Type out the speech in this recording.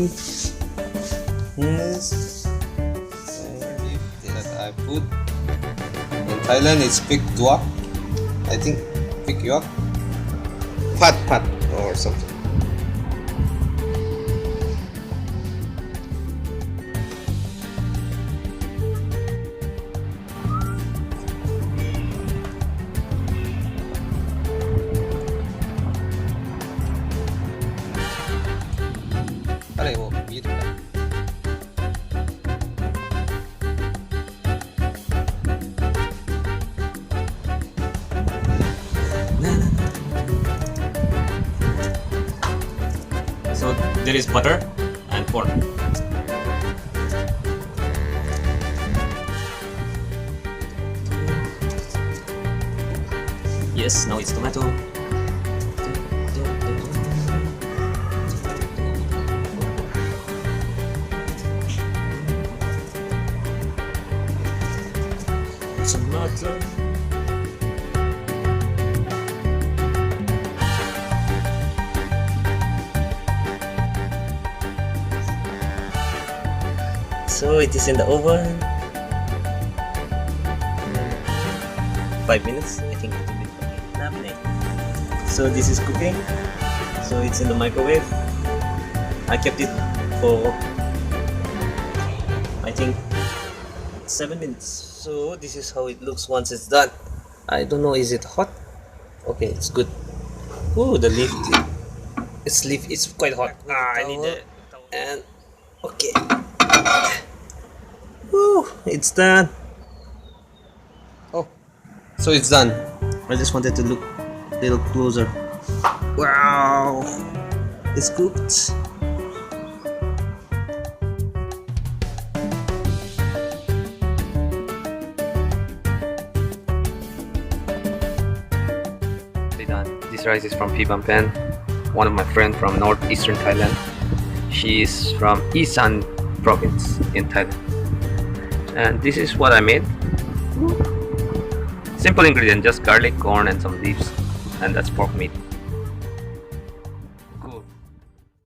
think yes. That I put in Thailand it's pig duak. I think pig yuak. Pat or something. Pare mo video ka. So there is butter and pork. Yes, now it's tomato. Tomato. So it is in the oven. 5 minutes, I think it will be happening. So this is cooking. So it's in the microwave. I kept it for I think 7 minutes. So this is how it looks once it's done. I don't know, is it hot? Okay, it's good. Ooh, the leaf. Its leaf is quite hot. I need it. And okay. Woo, it's done. Oh, so it's done. I just wanted to look a little closer. Wow, it's cooked. Done. This rice is from Phibam Pen, one of my friends from northeastern Thailand. She is from Isan province in Thailand. And this is what I made. Simple ingredient, just garlic, corn and some leaves, and that's pork meat.